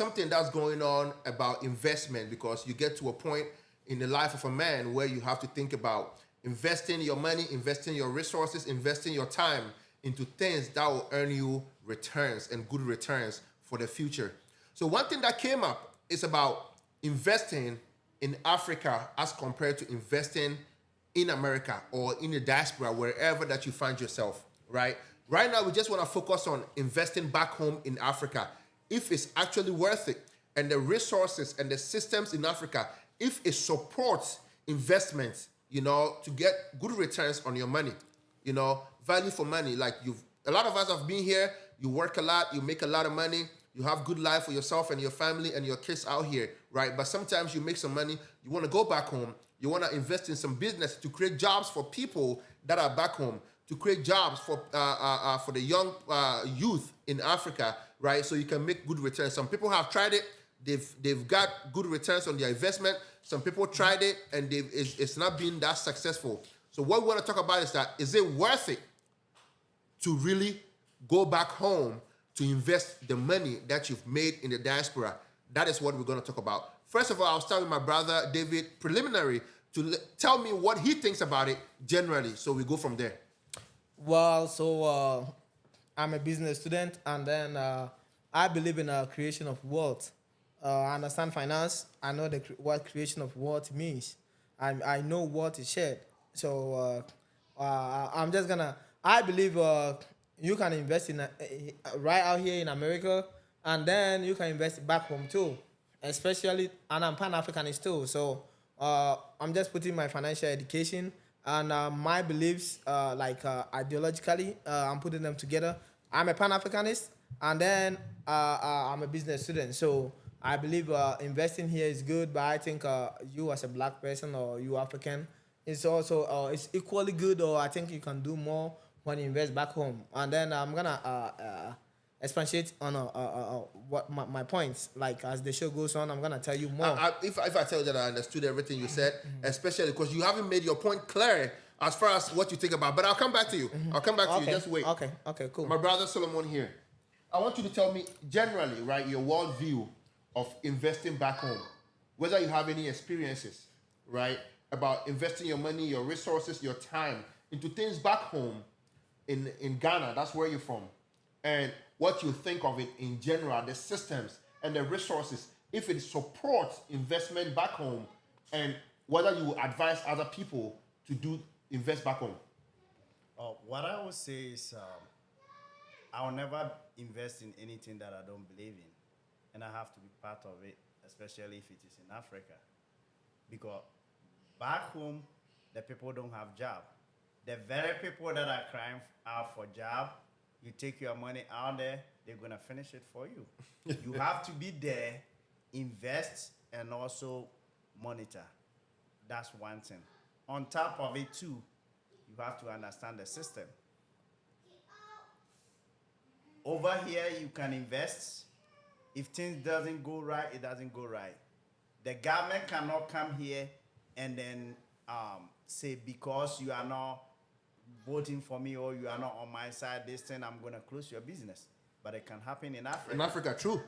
something that's going on about investment, because you get to a point in the life of a man where you have to think about investing your money, investing your resources, investing your time into things that will earn you returns and good returns for the future. So one thing that came up is about investing in Africa as compared to investing in America or in the diaspora, wherever that you find yourself, right? Right now, we just want to focus on investing back home in Africa, if it's actually worth it, and the resources and the systems in Africa, if it supports investments, to get good returns on your money, value for money. Like a lot of us have been here, you work a lot, you make a lot of money, you have good life for yourself and your family and your kids out here, right? But sometimes you make some money, you want to go back home, you want to invest in some business to create jobs for people that are back home, to create jobs for the young youth in Africa, right? So you can make good returns. Some people have tried it, they've got good returns on their investment. Some people tried it and it's not been that successful. So what we want to talk about is that, is it worth it to really go back home to invest the money that you've made in the diaspora? That is what we're going to talk about. First of all, I'll start with my brother, David, preliminary, to tell me what he thinks about it generally. So we go from there. Well, so I'm a business student, and then I believe in a creation of wealth. I understand finance. I know what creation of wealth means. I know what is shared. So I'm just gonna. I believe you can invest in right out here in America, and then you can invest back home too. Especially, and I'm Pan Africanist too. So I'm just putting my financial education and my beliefs, ideologically, I'm putting them together. I'm a Pan Africanist, and then I'm a business student. So I believe investing here is good, but I think you as a black person or you African, it's also it's equally good, or I think you can do more when you invest back home. And then I'm gonna expatiate on what my points. Like as the show goes on, I'm gonna tell you more. If I tell you that I understood everything you said, especially because you haven't made your point clear as far as what you think about, but I'll come back to you. I'll come back to you. Just wait. Okay, cool. My brother Solomon here. I want you to tell me generally, right, your worldview of investing back home. Whether you have any experiences, right, about investing your money, your resources, your time into things back home in Ghana. That's where you're from, and what you think of it in general, the systems and the resources, if it supports investment back home, and whether you advise other people to invest back home. What I would say is I will never invest in anything that I don't believe in, and I have to be part of it, especially if it is in Africa, because back home the people don't have job. The very people that are crying out for job, you take your money out there, they're going to finish it for you. You have to be there, invest, and also monitor. That's one thing. On top of it, too, you have to understand the system. Over here, you can invest. If things doesn't go right, it doesn't go right. The government cannot come here and then say, because you are not voting for me or you are not on my side, this thing, I'm going to close your business. But it can happen in Africa. In Africa, true.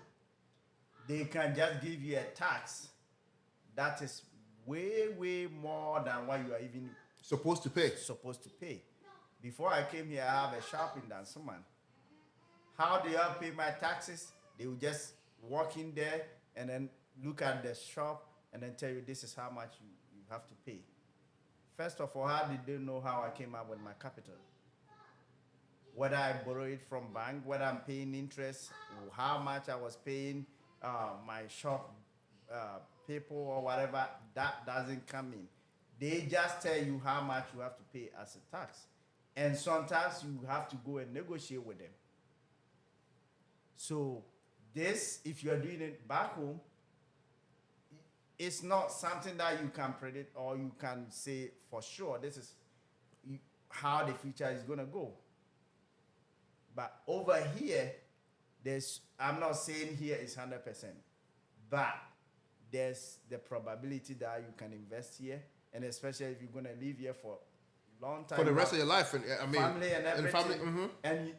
They can just give you a tax that is way, way more than what you are even supposed to pay. Before I came here, I have a shop in Dansoman. How do I pay my taxes? They will just walk in there and then look at the shop and then tell you this is how much you have to pay. First of all, how did they know how I came up with my capital? Whether I borrow it from bank, whether I'm paying interest, how much I was paying my shop people or whatever, that doesn't come in. They just tell you how much you have to pay as a tax. And sometimes you have to go and negotiate with them. So this, if you're doing it back home, it's not something that you can predict or you can say for sure this is how the future is going to go. But over here, I'm not saying here is 100%, but there's the probability that you can invest here, and especially if you're going to live here for a long time. For the rest of your life. Family and everything. And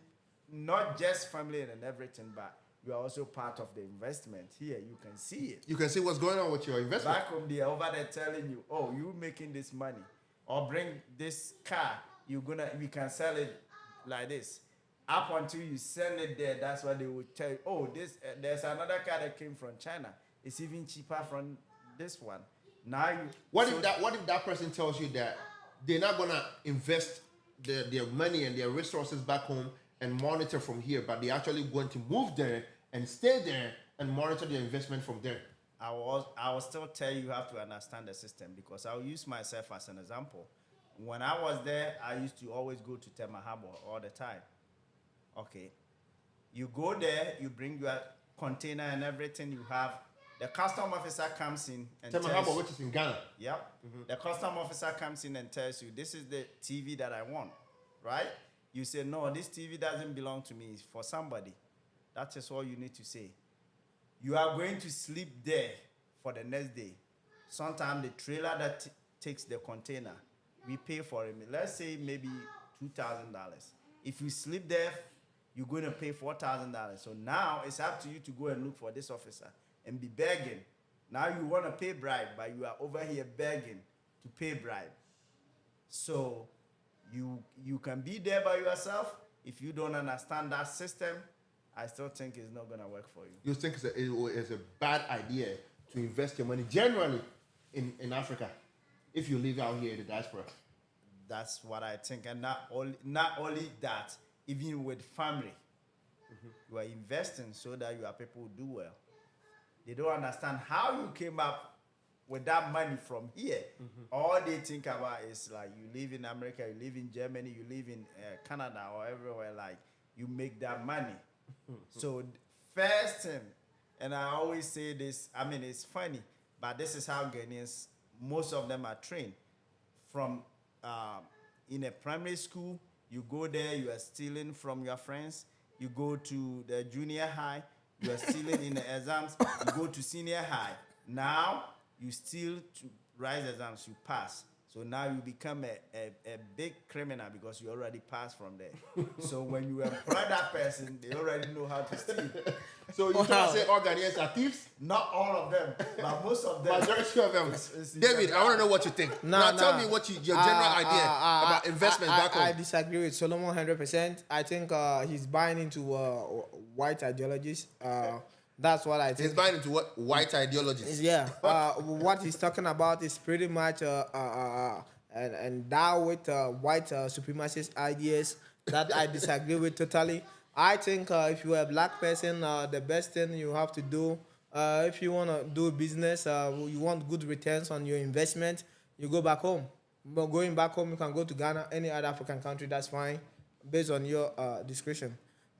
not just family and everything, but you are also part of the investment. Here, you can see it. You can see what's going on with your investment. Back home, they are over there telling you, oh, you making this money, or bring this car, we can sell it like this. Up until you sell it there, that's what they will tell you. Oh, there's another car that came from China. It's even cheaper from this one. Now you. What if that person tells you that they're not gonna invest their money and their resources back home and monitor from here, but they're actually going to move there and stay there and monitor their investment from there? I will still tell you have to understand the system, because I'll use myself as an example. When I was there, I used to always go to Tema Harbor all the time. Okay. You go there, you bring your container and everything you have. The custom officer comes in and Tema Harbor, which is in Ghana. Yep. Mm-hmm. The custom officer comes in and tells you, this is the TV that I want, right? You say, no, this TV doesn't belong to me. It's for somebody. That is all you need to say. You are going to sleep there for the next day. Sometimes the trailer that takes the container, we pay for it. Let's say maybe $2,000. If you sleep there, you're going to pay $4,000. So now it's up to you to go and look for this officer and be begging. Now you want to pay bribe, but you are over here begging to pay bribe. So you can be there by yourself. If you don't understand that system, I still think it's not going to work for you. You think it's a bad idea to invest your money generally in Africa if you live out here in the diaspora? That's what I think. And not only that, even with family, you are investing so that your people do well. They don't understand how you came up with that money from here. All they think about is like, you live in America, you live in Germany, you live in Canada or everywhere, like you make that money. So first thing, and I always say this, I mean, it's funny, but this is how Ghanaians, most of them are trained. From in a primary school, you go there, you are stealing from your friends. You go to the junior high, you are stealing in the exams. You go to senior high. Now, you steal to rise exams, you pass. So now you become a big criminal because you already passed from there. So when you employ that person, they already know how to steal. So you trying to say all Ghanaians are thieves? Not all of them, but most of them. Majority of them. David, I want to know what you think. Now tell me what your general idea about investment back home. I disagree with Solomon 100%. I think he's buying into white ideologies. That's what I think. He's buying into what? White ideologies. Yeah. What he's talking about is pretty much and that with white supremacist ideas that I disagree with totally. I think if you're a black person, the best thing you have to do, if you want to do business, you want good returns on your investment, you go back home. But going back home, you can go to Ghana, any other African country, that's fine, based on your discretion.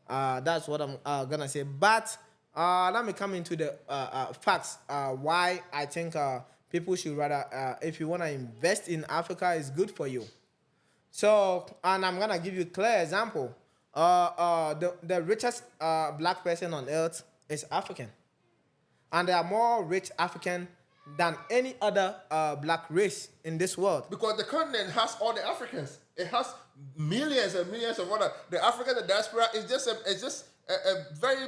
That's what I'm going to say. But let me come into the facts. Why I think people should rather, if you want to invest in Africa, it's good for you. So, and I'm going to give you a clear example. The richest black person on earth is African. And there are more rich African than any other black race in this world. Because the continent has all the Africans. It has millions and millions of other. The African, the diaspora is just a very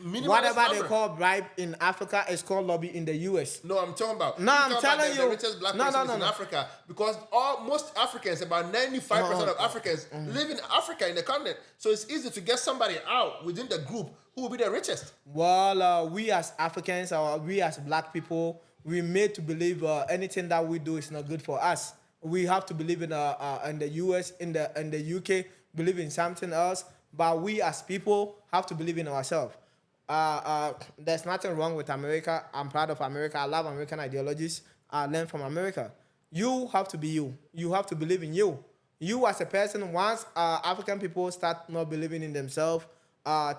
minimalist Whatever number. they call bribe in Africa is called lobby in the US. No, I'm talking about. No, I'm telling you. The richest black person is in Africa, because most Africans, about 95% of Africans, live in Africa, in the continent. So it's easy to get somebody out within the group who will be the richest. Well, we as Africans, or we as black people, we made to believe anything that we do is not good for us. We have to believe in the US, in the UK, believe in something else. But we as people have to believe in ourselves. There's nothing wrong with America. I'm proud of America. I love American ideologies. I learn from America. You have to be you. You have to believe in you. You as a person, once African people start not believing in themselves,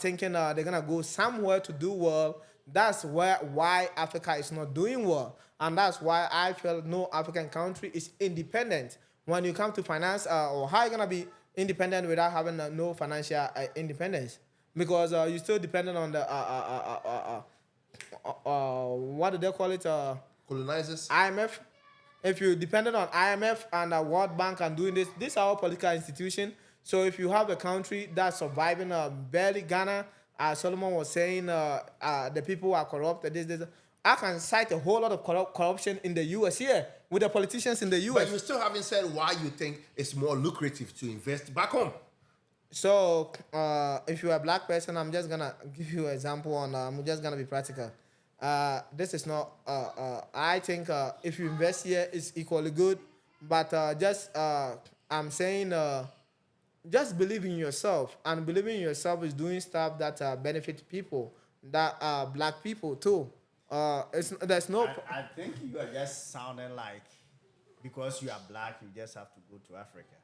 thinking they're going to go somewhere to do well, that's why Africa is not doing well. And that's why I feel no African country is independent. When you come to finance, or how are you going to be independent without having no financial independence? Because you're still dependent on the, what do they call it? Colonizers. IMF. If you're dependent on IMF and the World Bank and doing this are all political institutions. So if you have a country that's surviving, barely Ghana, Solomon was saying the people are corrupt. This. I can cite a whole lot of corruption in the U.S. here with the politicians in the U.S. But you still haven't said why you think it's more lucrative to invest back home. So, if you're a black person, I'm just gonna give you an example on. I'm just gonna be practical. This is not. I think if you invest here, it's equally good. But I'm saying, just believe in yourself, and believing in yourself is doing stuff that benefit people, that black people too. There's no. I think you are just sounding like because you are black, you just have to go to Africa.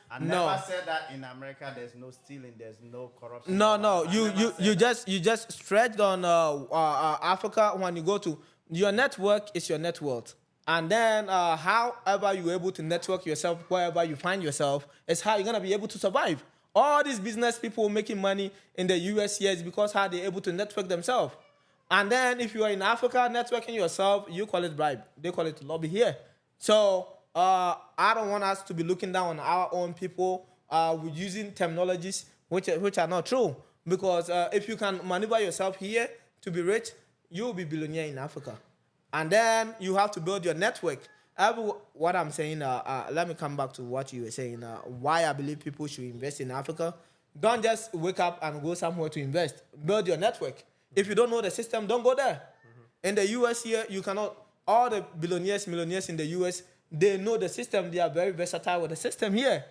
I No. never said that in America there's no stealing, there's no corruption. No. I You never you said you that. just stretched on Africa. When you go to your network is your net worth, and then however you're able to network yourself wherever you find yourself is how you're gonna be able to survive. All these business people making money in the US here is because how they're able to network themselves. And then if you are in Africa networking yourself, you call it bribe. They call it lobby here. So I don't want us to be looking down on our own people with using terminologies which are not true. Because if you can maneuver yourself here to be rich, you'll be billionaire in Africa. And then you have to build your network. What I'm saying, let me come back to what you were saying. Why I believe people should invest in Africa. Don't just wake up and go somewhere to invest. Build your network. If you don't know the system, don't go there. In the US here, you cannot, all the billionaires, millionaires in the US, they know the system. They are very versatile with the system here.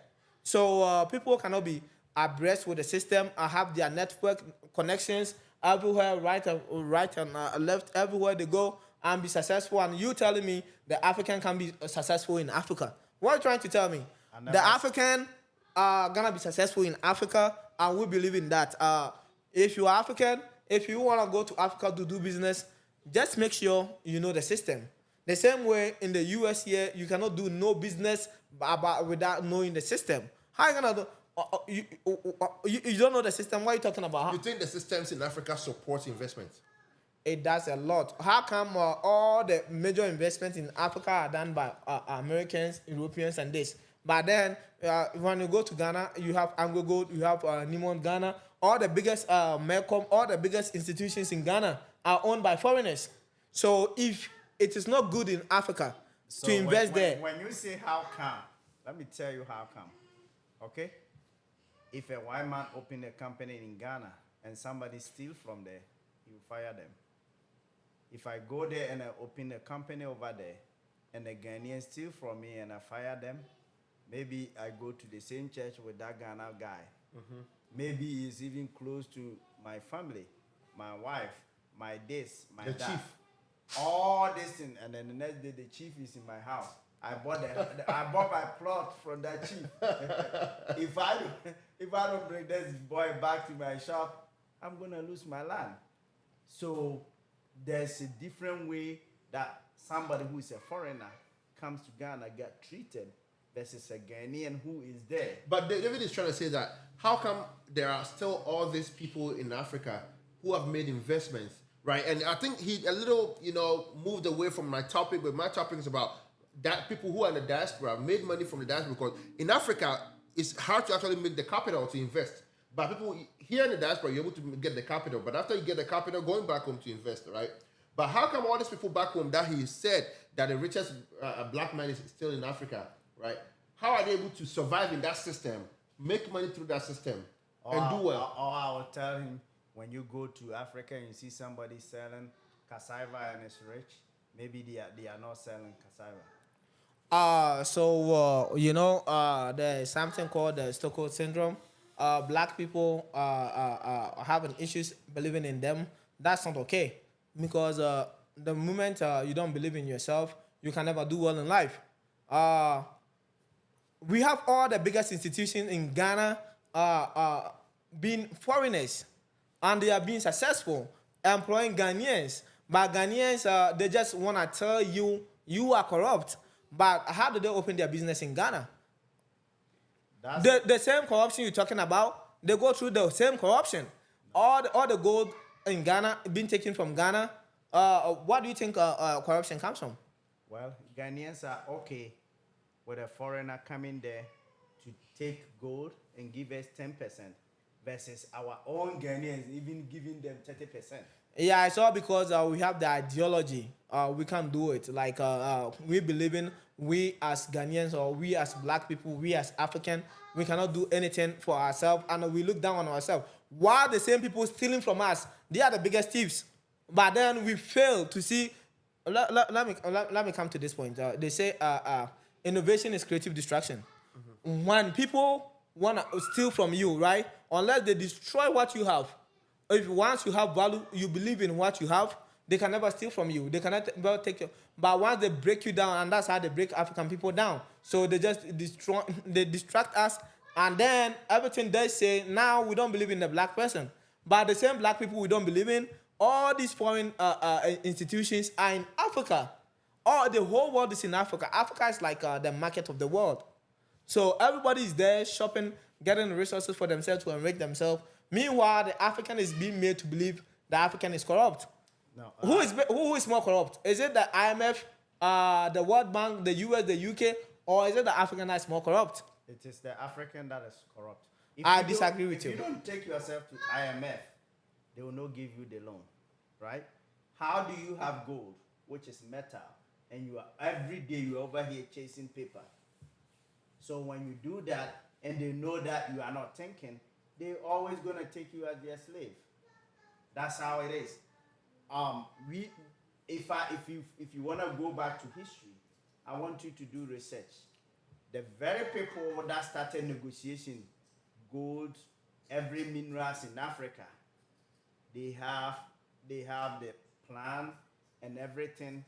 So people cannot be abreast with the system and have their network connections everywhere, right and left, everywhere they go and be successful. And you telling me the African can be successful in Africa. What are you trying to tell me? The African are going to be successful in Africa, and we believe in that. If you're African, if you want to go to Africa to do business, just make sure you know the system. The same way in the US here, you cannot do no business without knowing the system. How are you going to do? You don't know the system. What are you talking about? You think the systems in Africa support investment? It does a lot. How come all the major investments in Africa are done by Americans, Europeans, and this? But then when you go to Ghana, you have Anglo Gold, you have Nimon Ghana. All the biggest Melcom, all the biggest institutions in Ghana are owned by foreigners. So if it is not good in Africa So to invest there, when you say how come, let me tell you how come. Okay? If a white man open a company in Ghana and somebody steal from there, you fire them. If I go there and I open a company over there and the Ghanaians steal from me and I fire them, maybe I go to the same church with that Ghana guy. Maybe he's even close to my family, my wife, my this, my The that. chief. All this thing, and then the next day the chief is in my house. I bought my plot from that chief. if I don't bring this boy back to my shop, I'm gonna lose my land. So there's a different way that somebody who is a foreigner comes to Ghana get treated versus a Ghanaian who is there. But David is trying to say that how come there are still all these people in Africa who have made investments, right? And I think he a little, moved away from my topic, but my topic is about that people who are in the diaspora made money from the diaspora because in Africa it's hard to actually make the capital to invest. But people here in the diaspora, you're able to get the capital. But after you get the capital, going back home to invest, right? But how come all these people back home that he said that the richest black man is still in Africa, right? How are they able to survive in that system, make money through that system, and do well? Or I will tell him, when you go to Africa and you see somebody selling cassava and it's rich, maybe they are not selling cassava. there's something called the Stockholm syndrome. Black people having issues believing in them. That's not okay because the moment you don't believe in yourself, you can never do well in life. We have all the biggest institutions in Ghana being foreigners, and they are being successful, employing Ghanaians. But Ghanaians, they just want to tell you you are corrupt. But how do they open their business in Ghana? The same corruption you're talking about, they go through the same corruption. All the gold in Ghana being taken from Ghana. What do you think corruption comes from? Well, Ghanaians are okay with a foreigner coming there to take gold and give us 10%. versus our own Ghanaians even giving them 30%. Yeah, it's all because we have the ideology. We can't do it. Like we believe in, we as Ghanaians or we as black people, we as African, we cannot do anything for ourselves, and we look down on ourselves. While the same people stealing from us, they are the biggest thieves. But then we fail to see. Let me come to this point. They say innovation is creative distraction. When people want to steal from you, right? Unless they destroy what you have, if once you have value, you believe in what you have, they can never steal from you. They cannot never take you. But once they break you down, and that's how they break African people down. So they just destroy, they distract us, and then everything they say, now we don't believe in the black person. But the same black people we don't believe in, all these foreign institutions are in Africa. All the whole world is in Africa. Africa is like the market of the world. So everybody is there shopping, getting resources for themselves to enrich themselves. Meanwhile, the African is being made to believe the African is corrupt. No, Who is more corrupt? Is it the IMF, the World Bank, the US, the UK, or is it the African that is more corrupt? it is the African that is corrupt. I you don't- disagree with if you. you don't take yourself to IMF, they will not give you the loan, right? How do you have gold, which is metal, and you are every day you're over here chasing paper? So when you do that, and they know that you are not thinking, they're always gonna take you as their slave. That's how it is. If you wanna go back to history, I want you to do research. The very people that started negotiation gold, every minerals in Africa, they have the plan and everything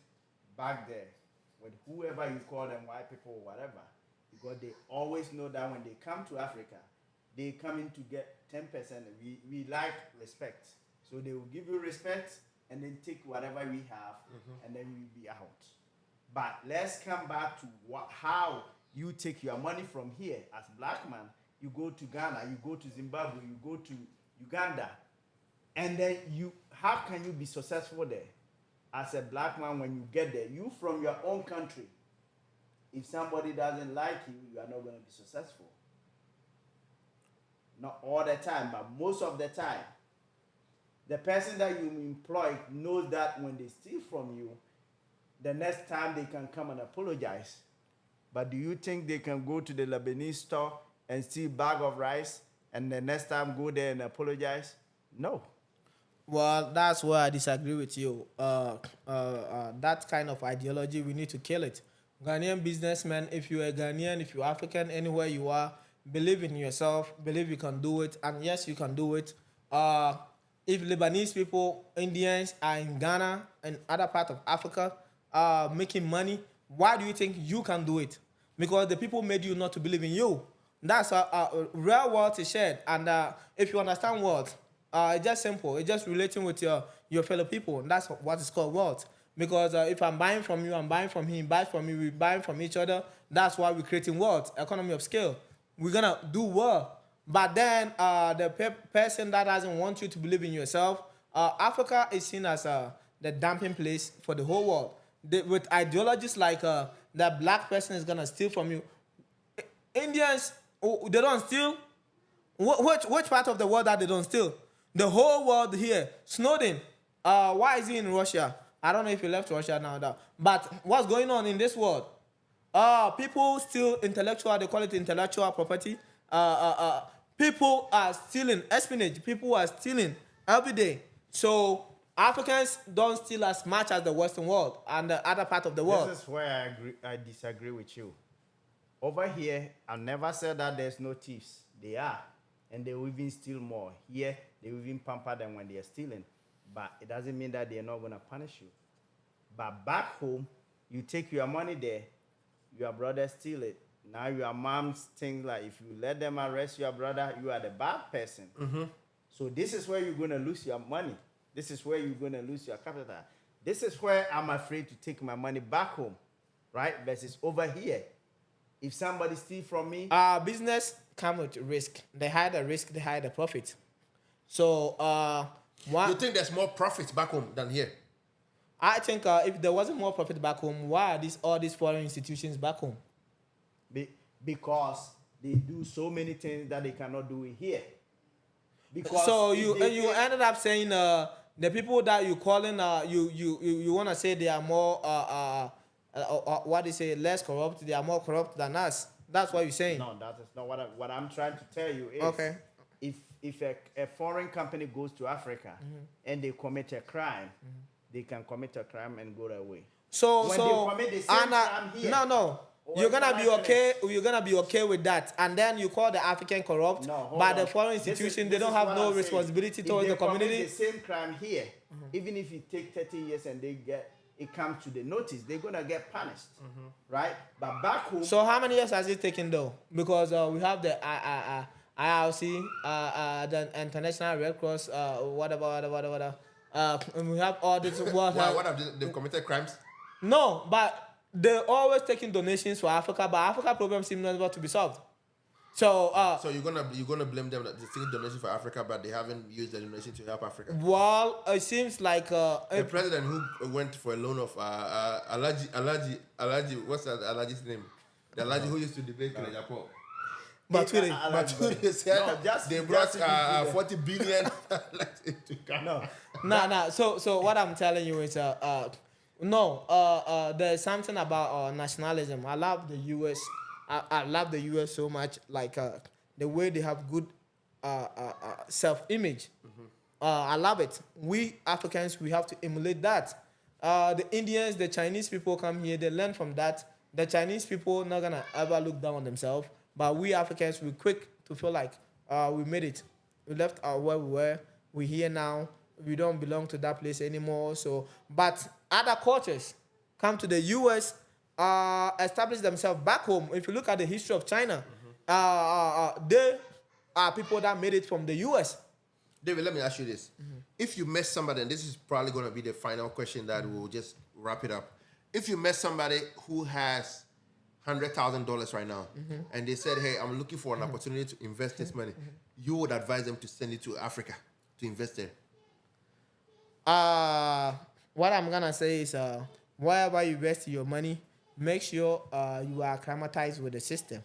back there with whoever you call them, white people or whatever, because they always know that when they come to Africa, they come in to get 10%. We like respect, so they will give you respect and then take whatever we have, and then we'll be out. But let's come back to how you take your money from here as black man. You go to Ghana, you go to Zimbabwe, you go to Uganda, and then how can you be successful there as a black man when you get there? You from your own country, if somebody doesn't like you, you are not going to be successful. Not all the time, but most of the time. The person that you employ knows that when they steal from you, the next time they can come and apologize. But do you think they can go to the Lebanese store and steal a bag of rice and the next time go there and apologize? No. Well, that's where I disagree with you. That kind of ideology, we need to kill it. Ghanaian businessmen, if you're a Ghanaian, if you're African, anywhere you are, believe in yourself, believe you can do it, and yes, you can do it. If Lebanese people, Indians are in Ghana and other parts of Africa making money, why do you think you can do it? Because the people made you not to believe in you. That's real world is shared. And if you understand wealth, it's just simple. It's just relating with your fellow people. And that's what is called wealth. Because if I'm buying from you, I'm buying from him, buy from me, we buy from each other. That's why we're creating wealth, economy of scale. We're going to do well. But then the person that doesn't want you to believe in yourself, Africa is seen as the dumping place for the whole world. With ideologies like the black person is going to steal from you. Indians, they don't steal. Which part of the world that they don't steal? The whole world here. Snowden, why is he in Russia? I don't know if he left Russia now. But what's going on in this world? People steal intellectual, they call it intellectual property. People are stealing espionage. People are stealing every day. So Africans don't steal as much as the Western world and the other part of the world. This is where I disagree with you. Over here, I never said that there's no thieves. They are. And they will even steal more. Here, they will even pamper them when they are stealing. But it doesn't mean that they are not going to punish you. But back home, you take your money there, your brother steal it. Now your mom's think like if you let them arrest your brother, you are the bad person. So this is where you're going to lose your money. This is where you're going to lose your capital. This is where I'm afraid to take my money back home, right? Versus over here. If somebody steal from me. Business come with risk. They hide the risk, they hide the profit. So, You think there's more profits back home than here? I think if there wasn't more profit back home, why are all these foreign institutions back home? Because they do so many things that they cannot do here. Because So if you they you pay- ended up saying the people that you calling you want to say they are more what do you say, less corrupt, they are more corrupt than us. That's what you're saying. No, that is not what I'm trying to tell you is Okay. if a foreign company goes to Africa and they commit a crime, they can commit a crime and go away. So When so they commit the same Anna, crime here, no, or you're gonna be internationally- okay. You're gonna be okay with that, and then you call the African corrupt, No, hold but on. the foreign This is- institution this they don't is have what no I'm saying. responsibility If towards they the community. commit the same crime here, even if it take 30 years and it comes to the notice, they're gonna get punished, right? But back home, So how many years has it taken though? Because we have the IRC, the International Red Cross, whatever. And we have all this World Why? Health. What have they've committed crimes? No, but they're always taking donations for Africa, but Africa problem seems never to be solved. So, So you're gonna blame them that they're taking donation for Africa, but they haven't used the donation to help Africa. well, it seems like The president who went for a loan of Alaji, what's that Alaji's name? The Alaji who used to debate in Japan. but really, But said No, just- they brought just if you do 40 billion to Ghana. no, So what I'm telling you is there's something about nationalism. I love the U.S. I love the U.S. so much, like the way they have good self-image. I love it. We Africans, we have to emulate that. The Indians, the Chinese people come here, they learn from that. The Chinese people not gonna ever look down on themselves, but we Africans, we quick to feel like we made it. We left where we were. We're here now. We don't belong to that place anymore. So, but other cultures come to the U.S., establish themselves back home. If you look at the history of China, they are people that made it from the U.S. David, let me ask you this. If you met somebody, and this is probably going to be the final question that will just wrap it up. If you met somebody who has $100,000 right now, and they said, hey, I'm looking for an opportunity to invest this money, you would advise them to send it to Africa to invest there. What I'm gonna say is, wherever you invest your money, make sure you are acclimatized with the system.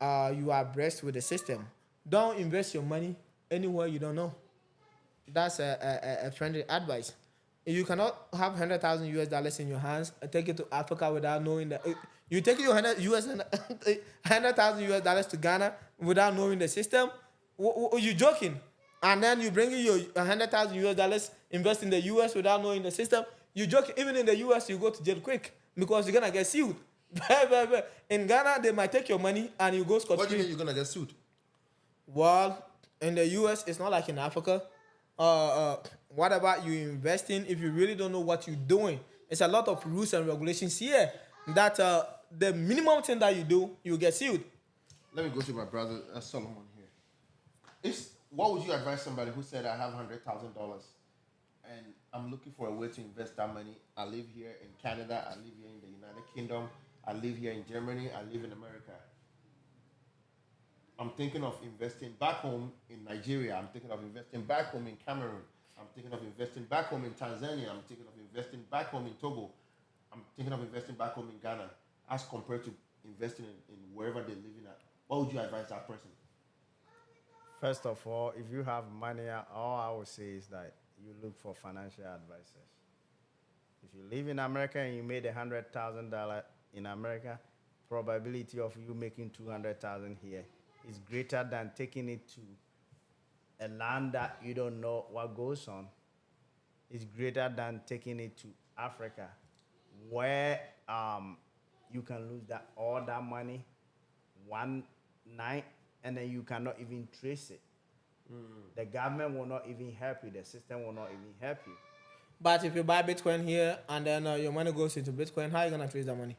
You are abreast with the system. Don't invest your money anywhere you don't know. That's a friendly advice. You cannot have $100,000 in your hands and take it to Africa without knowing that. You take your $100,000 to Ghana without knowing the system. You joking? And then you bring your $100,000, invest in the US without knowing the system. You joking? Even in the US, you go to jail quick because you're gonna get sued. In Ghana, they might take your money and you go scot-free. What do you mean you're going to get sued? Well, in the US, it's not like in Africa. Whatever you invest in, if you really don't know what you're doing, it's a lot of rules and regulations here that the minimum thing that you do, you get sued. Let me go to my brother Solomon here. What would you advise somebody who said, I have $100,000 and I'm looking for a way to invest that money? I live here in Canada, I live here in the United Kingdom, I live here in Germany, I live in America. I'm thinking of investing back home in Nigeria. I'm thinking of investing back home in Cameroon. I'm thinking of investing back home in Tanzania. I'm thinking of investing back home in Togo. I'm thinking of investing back home in Ghana as compared to investing in wherever they're living at. What would you advise that person? first of all, if you have money, all I would say is that you look for financial advisors. If you live in America and you made $100,000 in America, probability of you making $200,000 here is greater than taking it to a land that you don't know what goes on. It's greater than taking it to Africa, where you can lose all that money one night, and then you cannot even trace it. The government will not even help you. The system will not even help you. But if you buy Bitcoin here and then your money goes into Bitcoin, how are you going to trace that money?